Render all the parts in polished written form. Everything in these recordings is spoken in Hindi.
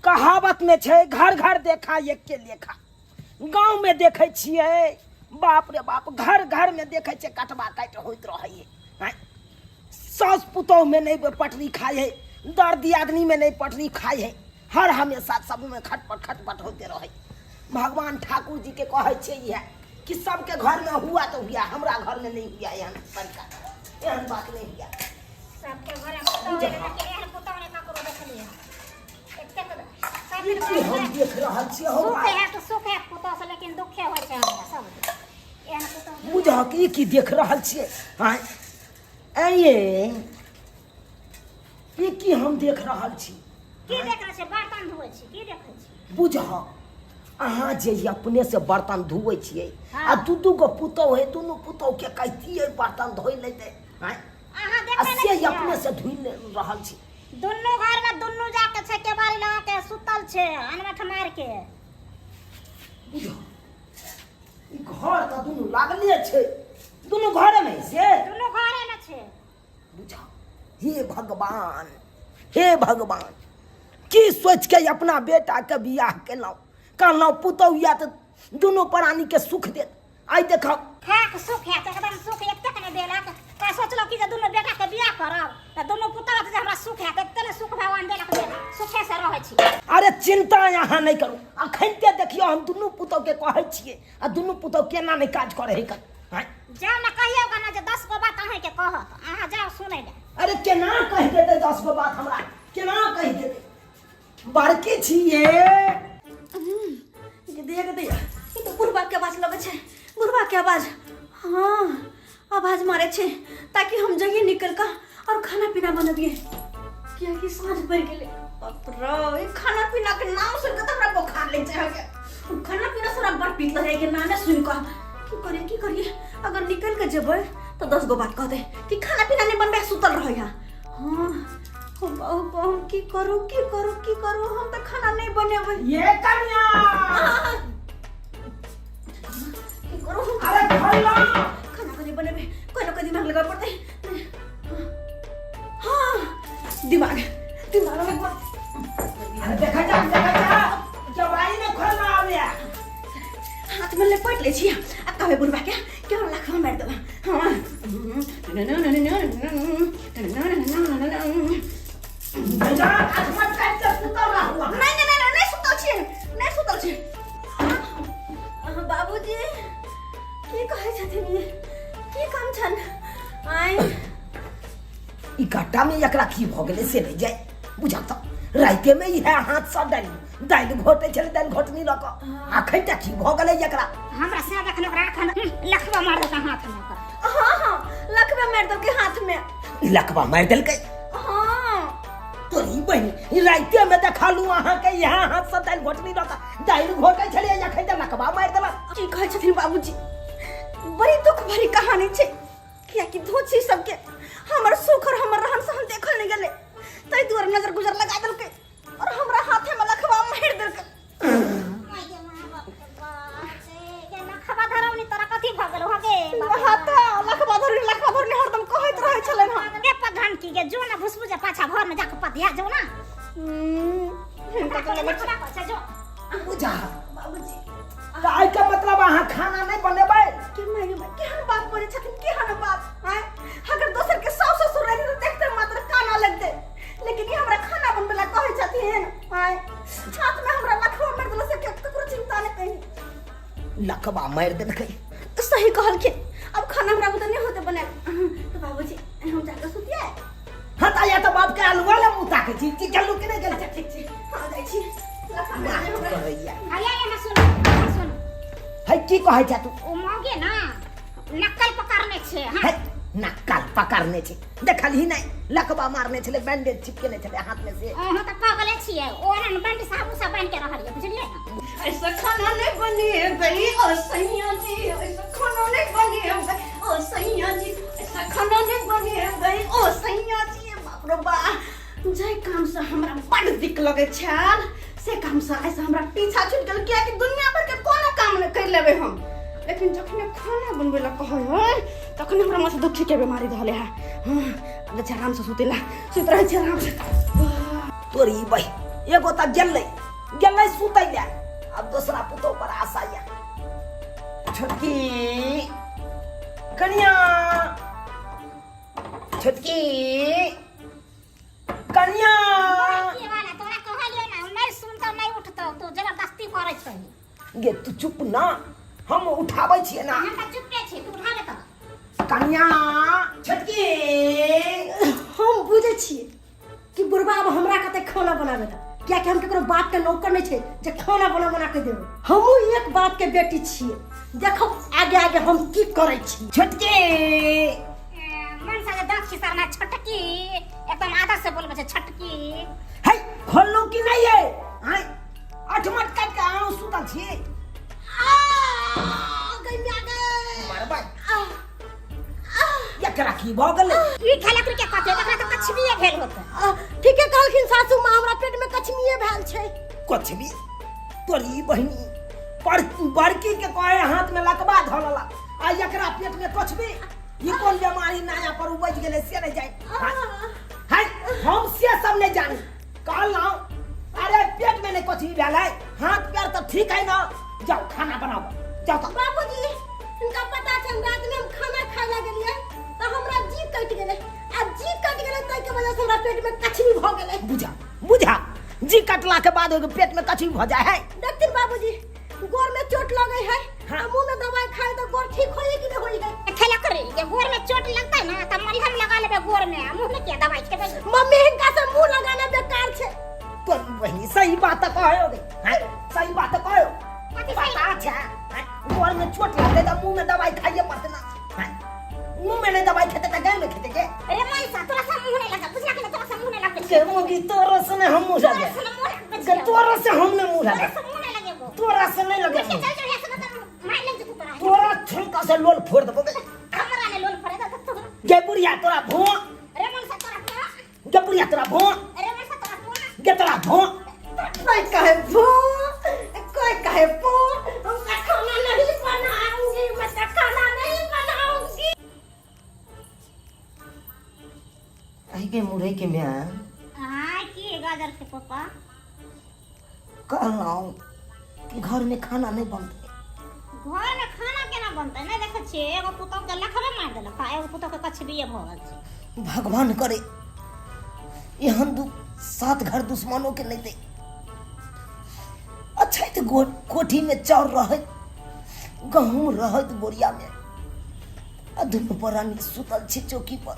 कहावत में छे घर घर देखा एक के लेखा। गांव में देखे छिए बाप रे बाप, घर घर में देखे छे कटवा काट होइत रहे। सास पुतोह में नहीं पटरी खाए है, दर्द आदमी में नहीं पटरी खाए है, हर हमेशा सब में खटपट होते रहे। भगवान ठाकुर जी के कहे छे यह कि सबके घर में हुआ तो हुआ, हमरा घर में नहीं हुआ। यहाँ एहन बात नहीं हुआ। सबके घर में पुतोह ने ककरो देख लिया। हम देख रहल छियै हो सुख है तो सुख है पुतोह से, लेकिन दुख है होय छै हमरा सब। एहन पुतोह बुझ की देख रहल छियै। हां आइए की हम देख रहल छी। की देख रहल छी? बर्तन धोए छी। की देखै छी? बुझ अहाँ जे अपने से बर्तन धोए छियै हाँ। आ दू गो पुतोह है, दोनों पुतोह के कहतियै बर्तन धोइ लेते। हां अहाँ देखे से नहीं अपने से धोइ रहल छी। दुन्नू घर में दुन्नू जाके छै के बारी लगा के सुतल छै अनमठ मार के। बुझ ई घर त दोनों लागले छै, दोनों घर में से दुन्नू घरे में छै। बुझ हे भगवान, हे भगवान, की सोच के अपना बेटा के बियाह केलौं। कहलौं पुतोह या तो दोनों प्राणी के सुख देत। आई देखो खाक सुख है त एकदम सुख एक तक ने देलक। का सोचलो कि जे दुन्नू बेटा के बियाह करब त दुन्नू पुतोह जे हमरा सुख है त तने सुख भगवान देलक जे सुखे से रहै छी। अरे चिंता यहाँ नहीं करू। अखनते देखियो हम दुनू पुतोह के कहै छियै आ दुनू पुतोह केना नहीं काज करे है। जाओ ना कहियो गाना जे 10 गो बात अहाँ के कहत, अहाँ जाओ सुनै ले। अरे केना कह देते 10 गो बात हमरा, केना कह देते। बड़की छिए देख दे ई तो बुढ़बा के आवाज लगे छे। बुढ़बा के आवाज, हाँ आवाज मारे छे ताकि हम जगह निकल का और खाना पीना बनबिए। क्या कि साँझ पड़ गेले। बाप रे, खाना पीना के नाम सुन के त हमरा बुखार लग जाए है। खाना पीना सुना बड़ पीत रहे के नाम सुन का की करिए। अगर निकल के जेबै तो 10 गो बात कहते कि खाना पीना नहीं बनबे, सुतल रह या। हां हम की करू हम तो खाना नहीं बनेबै। ये कन्या की करू हम? अरे खैला खाना कभी बनेबे, कोई ना कोई दिमाग लगा पड़ते। हाँ दिमाग लगा। अरे देखा जा जवाई ने खैला आवे हाथ में लपेट ले छी आ कहबे बुढ़बा के कि हम लाखवा मार देबा। हां जा आत्मा काट के सुतल रहू। नहीं सुतल छी। बाबूजी की कहै छथिन? ये की काम छन? आइ ई गट्टा में एकरा की भ गेलै से नहीं जाय बुझत। राइते में इहे हाथ से दालि घोटे छले, दालि घोटनी ल क आखै त की भ गेलै एकरा। हमरा से देखन ओकरा अखन लखवा मार देता हाथ में ओकर। हां लखवा मार दो के हाथ में। ई लकवा मार देलकै। हां तोरी बहिन ई राइते में देखालू अहाँ के यहाँ हाथ से दालि घोटनी ल क दालि घोटे छले, आखै त लकवा मार देलक। की कहै छथिन बाबूजी? बड़ी दुख भरी कहानी छै। किया कि धोछी सबके हमर सुख और हमर रहन सहन देखल नहीं गेले, तै दुआरे नजर गुजर लगा देलकै और हमरा हाथे में लखवा मार देलकै। लखवा धरौनी तोरा कथी भ गेल होगे? हाथा लखवा धरनी हरदम कहैत रहै छलन। हां के प्रधान की के जो ना भुसभुजा पाछा घर में जाके पतिया जो ना। लखवा पाछा जो बुझा बाबूजी काय का मतलब अहाँ खाना नहीं बनेबै? के मायने में केहन बात बोले छथिन? केहन बात हैं? अगर दोसर के सास ससुर रही तो देखते मात्र काना लगते, लेकिन ये हमरा खाना बनबे ला कहै छथिन। हैं हाथ में हमरा लखवा मार देला से ककरो चिंता नहीं कहीं। लकवा मार देलकै। सही कहल के अब खाना हमरा बुते नहीं होते बने। तो बाबूजी हम जाके सुतिए। हाँ त या त बाप के अलुआ ले मुता के छी चलू के नहीं गेल। अच्छा ठीक छै हां जाई छी। लखवा मार दे हमरा। अरे ये सुन है की कहै छ तू? ओ मौगे ना नक्कल पकड़ने छे। है हां नक्कल पकड़ने छी, देखल ही नहीं लकवा मारने छले, बैंडेज चिपकेने छले हाथ में से। ओहो त पागले छिए। ओरन बंद साबु सब बन के रहलिए, बुझलिए ना? ऐसा खाना नहीं बनेबै ओ सैया जी, ऐसा खाना नहीं बनेबै ओ सैया जी, ऐसा खाना नहीं बनेबै ओ सैया जी। बाप रे बा, जे काम से हमरा बड़ दिक लगे छल से काम से ऐसा हमरा पीछा छूट गेल। किया कि दुनिया भर के कोनो काम न कर लेबै हम, लेकिन जखने खाना बनबे ला कहै है तखन हमरा माथे दुखी के बीमारी धले है। हां अब आराम से सुतेला, सुत रहे छी आराम से। तोरी भाई एगो तक गेलै सुतै ले, अब दूसरा पुतो पर आशा या। छोटकी कनिया, छोटकी कनिया, की वाला तोरा कहलियो ना नहीं सुनतो नहीं उठतो तू जबरदस्ती करे छै। गे तू चुप ना, हम उठाबै छियै ना। हम त चुपे छी, तू उठा ले त। कनिया, छोटकी हम बुझे छिए कि बुढ़बा अब हमरा कते खाना बनावे दा, क्या कि हम केकरो बाप के नौकर नहीं छे जे खाना बना के देबे। हमहू एक बाप के बेटी छिए, देखो आगे आगे हम की करे छी। छोटकी मन से दक्षी सरना छटकी एकदम आदर से बोलबे छै छटकी। है खोलू कि नहीं है? हाय अठमट काट के आऊ सुता छी। गइया गए मारबै एकरा की भ गेलै? ई खेला कर के कहते एकरा त कछबिए भेल होत। ठीके कहलखिन सासू माँ, हमरा पेट में कछमिए भेल छै। कछबी तोरी बहिनी बड़की के कहे हाथ में लकबा धरला आ एकरा पेट में कछबी। ई कोन बीमारी नया पर उपज गेलै से नहीं जाय। हाय हम से सब नहीं जानी। कहलौ अरे पेट में नहीं कछबी भेल है, हाथ पैर तो ठीक है ना। जाओ खाना बनाओ, जाओ तो। बाबूजी इनका पता छै रात में हम खाना खाए ला गेलिए तो हमरा जीभ कट गेलै, आ जीभ कट गेलै तै के वजह से हमरा पेट में कछमी भ गेलै। बुझा जी कटला के बाद पेट में कछबी भ जाए है। देखथिन बाबूजी गोर में चोट लगे है, हाँ। तो मुंह में दवाई खाए तो गोर ठीक होई कि नहीं होई है। खेला कर ये गोर में चोट लगता है ना त मलहम लगा लेबे गोर में, मुंह में क्या दवाई खेबे। मम्मी इनका से मुंह लगाना बेकार छै। तोरी बहिनी सही बात कहो गे, हैं सही बात कहो। कथी सही पता छै गोर में चोट लगले त मुंह में दवाई खाइए पड़ते ना। हैं मुंह में नहीं दवाई खेते त गाय में खेते के? अरे मन सा तोरा से मुंह नहीं लगा, बुझला कि तोरा से मुंह नहीं लगे। के मोगी तोरा से ने हम मुंह तोरा लगे, से मुंह लगे के तोरा से हम ने मुंह तोरा लगे, से मुंह नहीं लगे वो। तोरा से नहीं लगे। चल चल ऐसे बता मार ले तू तोरा। तोरा ठुमका से लोल फोड़ देबो बे। हमरा ने लोल पड़े त तू। गे बुढ़िया तोरा भो, अरे मन सा तोरा को, गे बुढ़िया तोरा भो, अरे मन सा तोरा को। गे तोरा भो। कोई कहे भो, कोई कहे पो, मैं खाना नहीं बनाऊंगी, मैं तो खाना नहीं बनाऊंगी। आई के मुरे के मैं हां की गाजर के पापा कहलौ कि घर में खाना नहीं बनते। घर में खाना केना बनतै? नहीं देखे छी एगो पुतौ के लखबे मार देलक, एगो पुतौ के कछबिए भ गेल छै। भगवान करे एहन 7 घर दुश्मनों के नहीं दे। अच्छा तो कोठी में चाउर रहत, गहूम रहत बोरिया में, आ दुनू परानी सुतल छी चौकी पर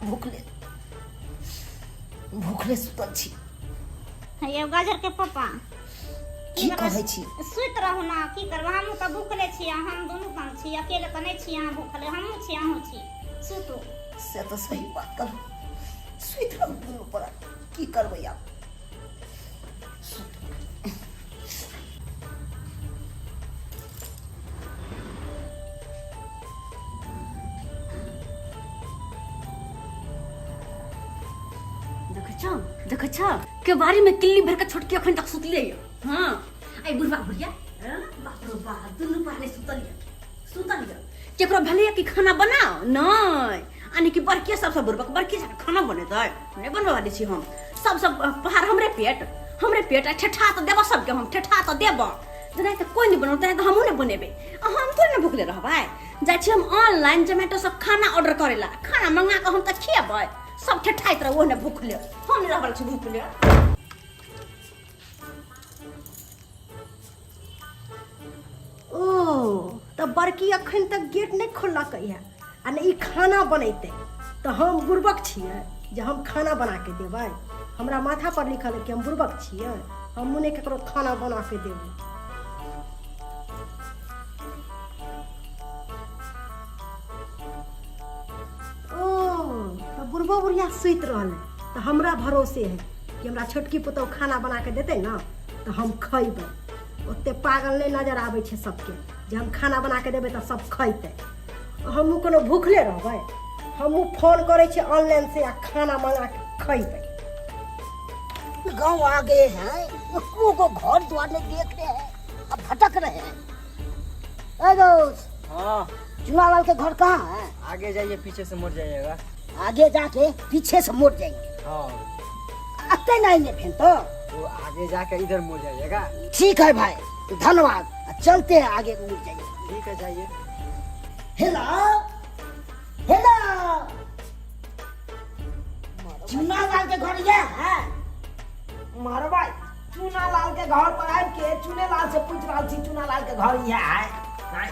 भूखले सुतल छी। ये गाजर के पापा की कहै छी? सुत रहू ना, की करब हम त भूखले छी, हम दुनू काम छी, अकेले त नहीं छी, अहाँ भूखले हमहू छी अहूँ छी। सुतू। से तो सही बात कर, सुत रहू दुनू परानी, की करबै आब। देखो छ के बारी में किल्ली भर के छोटकी अखन तक सुतले है। हां आई बुढ़वा बुढ़िया, बाप रे बाप दुनू पाने सुतल केकरो भले कि खाना बनाओ नहीं, आने की बड़की सबसे बुढ़वा बड़की खाना बनेतै नहीं बनबा वाली छी हम। सब पहाड़ हमरे पेट ठेठा तो देबो सबके, हम ठेठा तो देबो जना त कोई नहीं बनौते तो हमहू नहीं बनेबे। हम थोड़ी ना भूखले रहबै, जाय छी हम ऑनलाइन जोमेटो से खाना ऑर्डर करेला, खाना मंगा के हम त खिएबै। सब ठेठाइत रह, वो ने भूखले, हम नहीं रहल छी भूखले। ओ तो बड़की अखन तक गेट नहीं खोलक है, आ नहीं खाना बनैते तो हम बुर्बक छियै जे हम खाना बना के देबै? हमरा माथा पर लिखल है कि हम बुर्बक छियै, हम नहीं केकरो खाना बना के देबै। तो बुढ़बो बुढ़िया सुत रहल तो हमरा भरोसे है कि हमरा छोटकी पुतौ खाना बना के देते ना तो हम खैबै। ओते पागल नहीं नजर आबै छै सबके जे हम खाना बना के देबै तो सब खैते। हमहू कोनो भूखले रहबै? हमहू फोन करे छी ऑनलाइन से आ खाना मंगा के खैबै। गाँव आ गए हैं, एको को घर द्वार नहीं देख रहे हैं, अब भटक रहे हैं। ए दोस्त, हाँ चुनालाल के घर कहाँ है? आगे जाइए, पीछे से मुड़ जाइएगा। आगे जाके पीछे से मुड़ जाएंगे। हाँ अते नहीं ने फिर तो तो आगे जाकर इधर मुड़ जाइएगा। ठीक है भाई, धन्यवाद। चलते हैं आगे मुड़ जाइए। ठीक है, जाइए। हेलो हेलो, चूना लाल के घर ये है? मारो भाई, चूना लाल के घर पर आए के चूने लाल से पूछ रहा थी, चूना लाल के घर ये है? नहीं,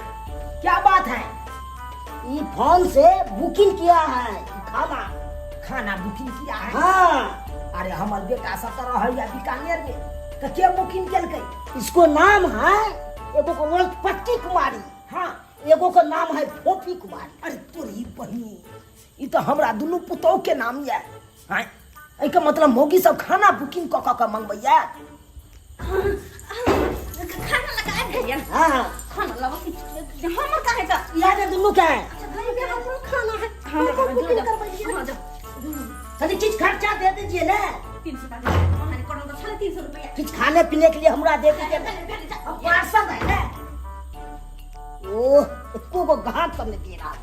क्या बात है? ये फोन से बुकिंग किया है, खाना बुकिंग किया है। हाँ, अरे हमार बेटा सब रह बीकानेर में, तो क्या बुकिंग के? इसको नाम है, एगो को बोल पट्टी कुमारी, हाँ, एगो का नाम है फोफी कुमारी। अरे तोरी बहनी, ये तो हमरा दोनों पुतोह के नाम है। हाँ, एक मतलब मोगी सब खाना बुकिंग क मंगवैया। खाना लगा भैया। हाँ, खाना लगा हमर काहे त याद है दोनों क्या है? खाना है। हमर बुकिंग करवाइए। कभी चीज खर्चा दे दीजिए ना, 300 का हमारे कोन तो 350 रुपया। कुछ खाने पीने के लिए हमरा दे दीजिए। अब पार्सल है ना, ओह एको को घाट करने दे रहा है,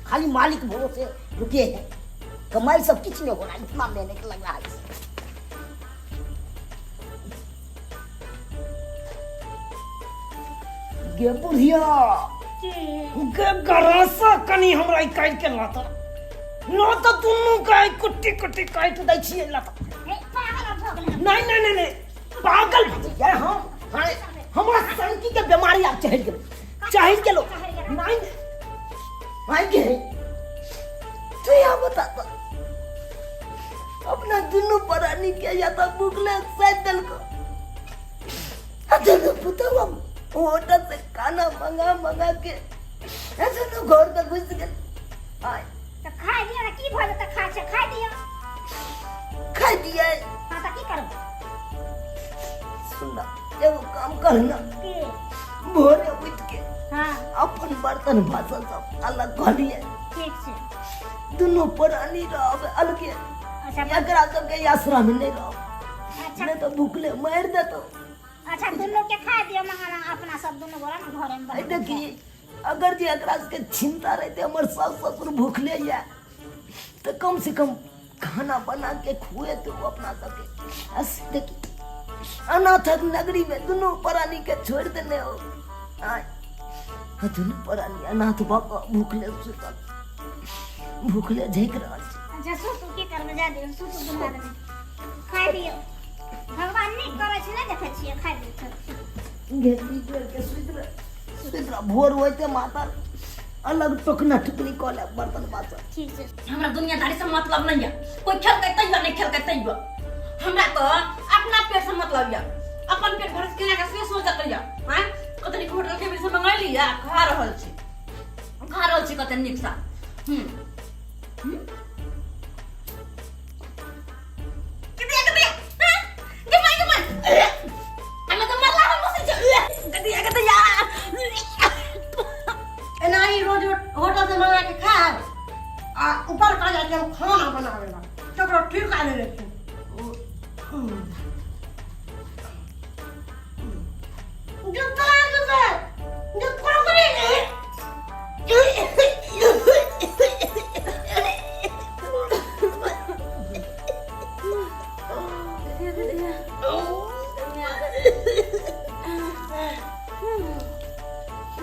खाली मालिक भरोसे रुके हैं। कमाई सब किच नहीं हो रहा, इतना मेहनत लग रहा है। गे बुढ़िया, गे गरासा कनी हमरा काट के लाता न, तो दोनों का कुट्टी कुट्टी काट दै छियै लाता। नहीं नहीं नहीं नहीं, पागल भैया हम, हमरा सनकी के बीमारी आप चढ़ गेलो। नहीं भाई गे, तो या बता अपना दोनों परानी के या तो बुकले सैदल को दोनों पुतवा होटल से खाना मंगा के ऐसे तो घर तक घुस गए। आय तो खाई दिया ना, की भले तो खाई दिया। खाई दिया। हां तो की करब? सुन, एगो काम करना, के भोरे उठ के हां अपन बर्तन बासन सब अलग कर लिए, ठीक से दोनों परानी रह अलगे। अच्छा एकरा सब के आश्रम में नहीं रहो, अच्छा नहीं तो भूखले मर दे। तो अच्छा दोनों के खा दियो मंगाना, अपना सब दोनों बोला ना घरे में भाई बना के। देखिए, अगर जी एकरा के चिंता रहते हमारे सास ससुर भूखले या तो कम से कम खाना बना के खुए तो अपना सबके। ऐसे देखिए, अनाथ नगरी में दोनों परानी के छोड़ देने हो। दोनों परानी अनाथ भूखले सुतल, भूखले झेक रहा। अच्छा सो तू की करबे? जा दियो, सो तू बना दे, खाई दियो। भगवान नहीं करे छै ना, देखे छिए खाई दियो। घेती जोड़ के सुत रहा भोर होते माता अलग टोकना टुकनी कॉल बर्तन बासन। ठीक से हमरा दुनियादारी से मतलब नहीं है, कोई खेल के तैयो नहीं खेल के तैयो। हमरा तो अपना पेट से मतलब है, अपन पेट भर के ना से सोचत है। हां कतनी होटल के से मंगा लिया, खा रहल छी कतनी निक सा। होटल से मंगा के खा आ ऊपर का जाके हम खाना बनावेला तो ठीक आ ले।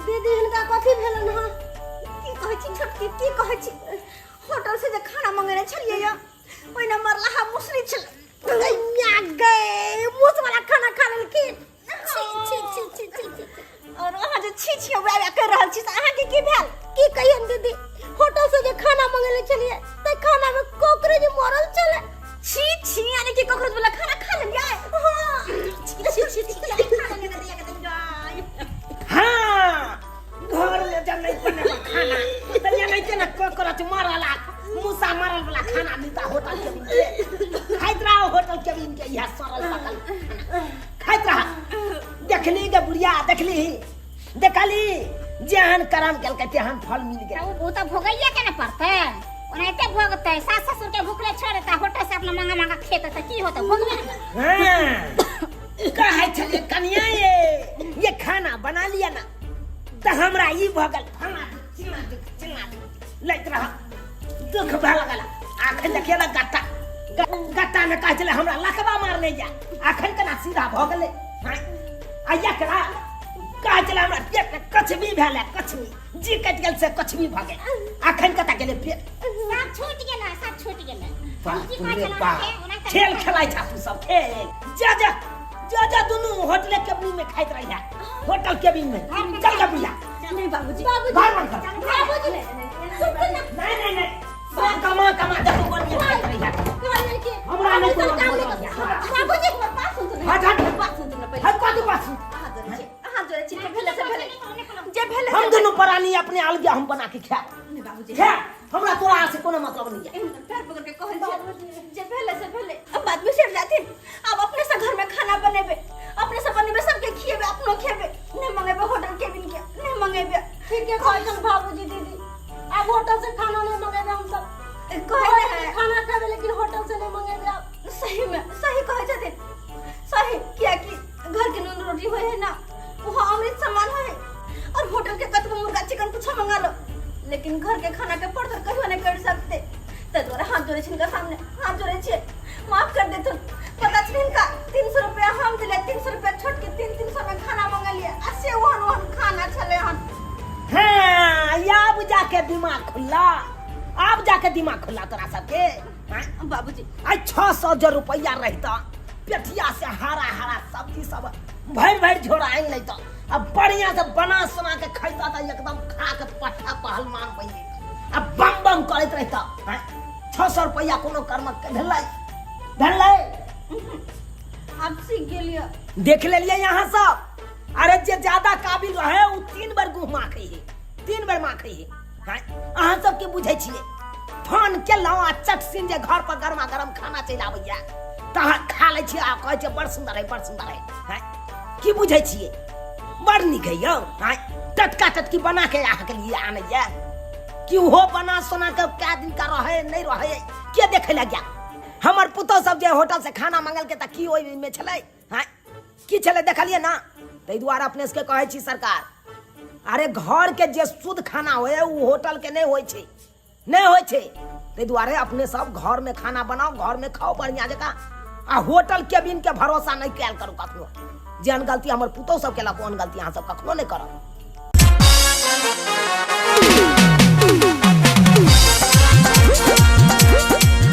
दीदी इनका कथी भेलन ह? की कहै छी छोटकी, की कहै छी? होटल से जे खाना मंगेने छलिए या ओइ न मरला हा मुसरी छल। गैया गए मुस वाला खाना खा लेलखिन। छी छी छी छी छी। और अहाँ जे छी छी वे कर रहल छी, अहाँ के की भेल? की कहियन दीदी, होटल से जे खाना मंगेने छलिए त खाना में कॉकरोच मरल छले। छी छी, यानी कि कॉकरोच वाला खाना खा लेलिए? हां छी छी छी छी, खाना लेने दिया के जाय। हाँ, घर में जब नहीं बने खाना तो ये नहीं ना कॉकरोच मारला, मूसा मारल वाला खाना मिलता होटल के में। खाइत रहा होटल के में के यह सरल पकल खाइत रहा। देखली के बुढ़िया, देखली जेहन कर्म केल के तेहन फल मिल गया। वो तो भोगैया के न पड़ते, ओनाइते भोगते। सास ससुर के भूखले छोड़ता, होटल से अपना मंगा खेत त की होता भोगबे। हां कहे छले कनिया ये खाना बना लिया ना, तो हमरा ई भगल खाना चिल्ला लैत रहा, दुख भा लगल। आंख देखेला गट्टा गट्टा में कह चले हमरा लकवा मारने जा अखन केना सीधा भ गेले आया करा कह चले हमरा पेट में कचबी भेले कचबी जी कट गेल से कचबी भ गेल अखन कता गेले पेट सब छूट गेला सब छूट गेला खेल खेलाइ था तू सब खेल जा जा जा जा दोनों होटल केबिन में खाइत रहिया होटल केबिन में चल जा बुझा नहीं बाबूजी घर बंद कर बाबूजी नहीं कमा कमा जा तू बन के खाइत रहिया हमरा नहीं कोनो बाबूजी बात सुन तो हट हट बात सुन तो पहले हट कतु पास हाथ जोड़े छी भेले से भेले जे भेले हम दोनों प्राणी अपने अलग हम बना के खा नहीं बाबूजी खा हमरा तोरा से कोनो मतलब नहीं है पैर पकड़ के कहल जे भेले से भेले अब बात में सेठ जाती अब अपने से घर में खाना बनेबे अपने से बनेबे सबके खिएबे अपनो खेबे नहीं मंगेबे होटल केबिन के नहीं मंगेबे ठीक है कहन बाबूजी दीदी अब होटल से खाना नहीं मंगेबे हम सब कहले है खाना खाबे लेकिन होटल से नहीं मंगेबे आप सही में सही कहे छथिन सही क्या कि घर के नून रोटी होय है ना वो अमृत समान होय है और होटल के कतको मुर्गा चिकन कुछ मंगा लो लेकिन घर के खाना के पड़तर कहियो नहीं कर सकते ते तोरे हाथ जोड़े छिनका सामने हाथ जोड़े छे माफ कर दे तू पता छिन का 300 रुपया हम दिले 300 रुपया छोड़ के 300 में खाना मंगा लिया असे वहन खाना चले हन हां अब जाके दिमाग खुला अब जाके दिमाग खुला तोरा सबके बाबूजी आज 600 रुपया रहता पेटिया से हरा हरा सब्जी सब भर भर झोरा आई नहीं तो अब बढ़िया से बना सुना के खाइता था एकदम खा के पट्टा पहलवान बन गई अब बम बम करत रहता 600 रुपया कोनो कर्म भेलै अब सीख गेलिए देख लेलिए यहाँ सब अरे जे ज्यादा काबिल रहे उ 3 बार गुह माखै है 3 बार माखै है अहाँ सब के बुझै छियै फोन केलौ आ चट सिन जे घर पर गरमा गरम खाना चलि आबैया तहाँ खा लै छियै आ कहै छै बड़ सुंदर है की बुझै छियै बड़ नीक है यौ टटका टटकी बना के अहाँ के लिए आनैया कि हो बना सोना के क्या दिन का रहे नहीं रहे के देखे लग गया हमर पुतौ सब जे होटल से खाना मंगल के त की ओइ में छलै की छलै देखलिए ना तै दुआरे अपने से कहै छी सरकार अरे घर के जे शुद्ध खाना होय उ होटल के नहीं होय छै तै दुआरे अपने सब घर में खाना बनाओ घर में खाओ बढ़िया जका आ होटल केबिन के भरोसा नहीं कैल करू कखनो जेहन गलती हमर पुतौ सब केलक ओहन गलती अहाँ सब कखनो नहीं करब